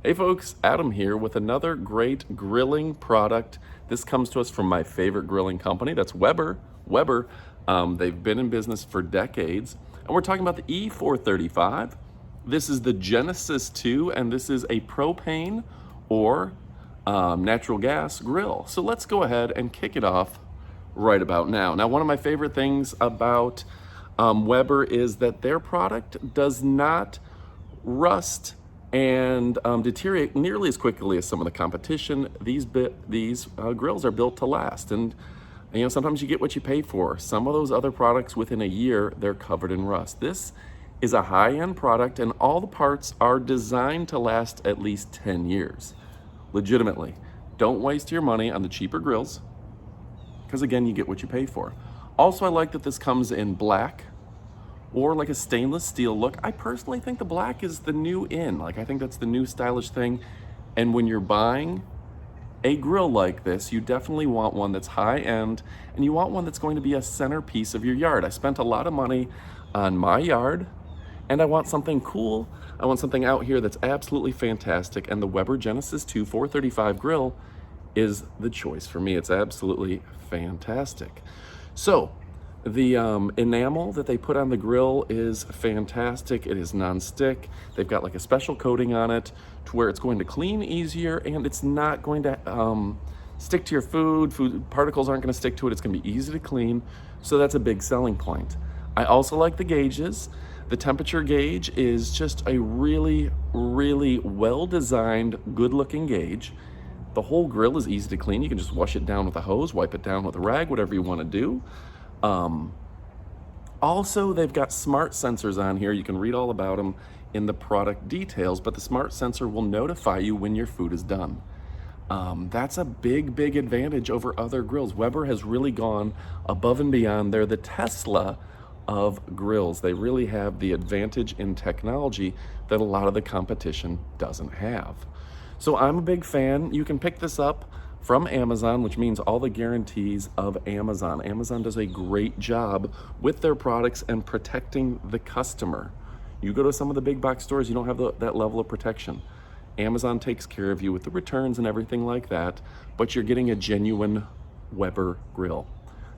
Hey folks, Adam here with another great grilling product. This comes to us from my favorite grilling company, that's Weber. They've been in business for decades, and we're talking about the E435. This is the Genesis 2, and this is a propane or natural gas grill. So let's go ahead and kick it off right about now. Now, one of my favorite things about Weber is that their product does not rust and deteriorate nearly as quickly as some of the competition. These grills are built to last, and sometimes you get what you pay for. Some of those other products, within a year, they're covered in rust. This is a high-end product, and all the parts are designed to last at least 10 years. Legitimately, don't waste your money on the cheaper grills, because again, you get what you pay for. Also, I like that this comes in black or like a stainless steel look. I personally think the black is the new in. Like, I think that's the new stylish thing. And when you're buying a grill like this, you definitely want one that's high end, and you want one that's going to be a centerpiece of your yard. I spent a lot of money on my yard, and I want something cool. I want something out here that's absolutely fantastic, and the Weber Genesis 2 435 grill is the choice for me. It's absolutely fantastic. So the enamel that they put on the grill is fantastic. It is non-stick. They've got like a special coating on it to where it's going to clean easier, and it's not going to stick to your food. Food particles aren't going to stick to it. It's going to be easy to clean. So that's a big selling point. I also like the gauges. The temperature gauge is just a really, really well-designed, good-looking gauge. The whole grill is easy to clean. You can just wash it down with a hose, wipe it down with a rag, whatever you want to do. Also, they've got smart sensors on here. You can read all about them in the product details, but the smart sensor will notify you when your food is done. That's a big, big advantage over other grills. Weber has really gone above and beyond. They're the Tesla of grills. They really have the advantage in technology that a lot of the competition doesn't have. So I'm a big fan. You can pick this up from Amazon, which means all the guarantees of Amazon. Amazon does a great job with their products and protecting the customer. You go to some of the big box stores, you don't have that level of protection. Amazon takes care of you with the returns and everything like that, but you're getting a genuine Weber grill.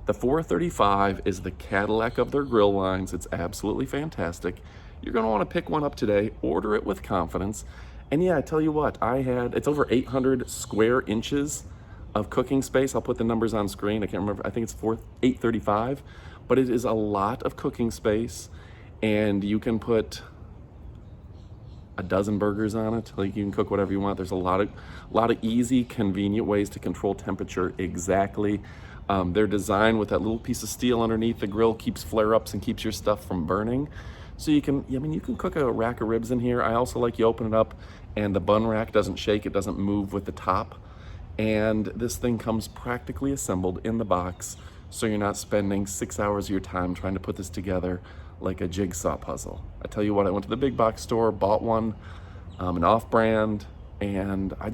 The 435 is the Cadillac of their grill lines. It's absolutely fantastic. You're gonna wanna pick one up today, order it with confidence. And yeah, I tell you what, it's over 800 square inches of cooking space. I'll put the numbers on screen. I can't remember, I think it's 835, but it is a lot of cooking space, and you can put a dozen burgers on it. Like, you can cook whatever you want. There's a lot of easy, convenient ways to control temperature exactly. They're designed with that little piece of steel underneath the grill, keeps flare-ups and keeps your stuff from burning. So you can cook a rack of ribs in here. I also like you open it up and the bun rack doesn't shake, it doesn't move with the top. And this thing comes practically assembled in the box, so you're not spending 6 hours of your time trying to put this together like a jigsaw puzzle. I tell you what, I went to the big box store, bought one, an off-brand, and I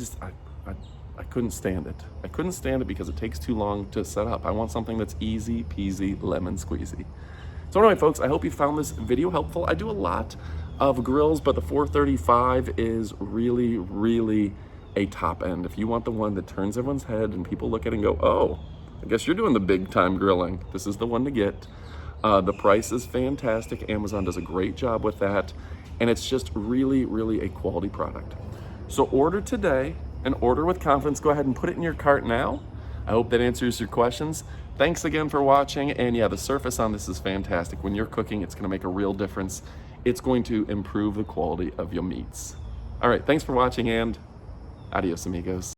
couldn't stand it. I couldn't stand it because it takes too long to set up. I want something that's easy peasy lemon squeezy. So anyway, folks, I hope you found this video helpful. I do a lot of grills, but the 435 is really, really a top end. If you want the one that turns everyone's head and people look at it and go, oh, I guess you're doing the big time grilling, this is the one to get. The price is fantastic. Amazon does a great job with that, and it's just really, really a quality product. So order today and order with confidence. Go ahead and put it in your cart now. I hope that answers your questions. Thanks again for watching. And yeah, the surface on this is fantastic. When you're cooking, it's gonna make a real difference. It's going to improve the quality of your meats. All right, thanks for watching, and adios, amigos.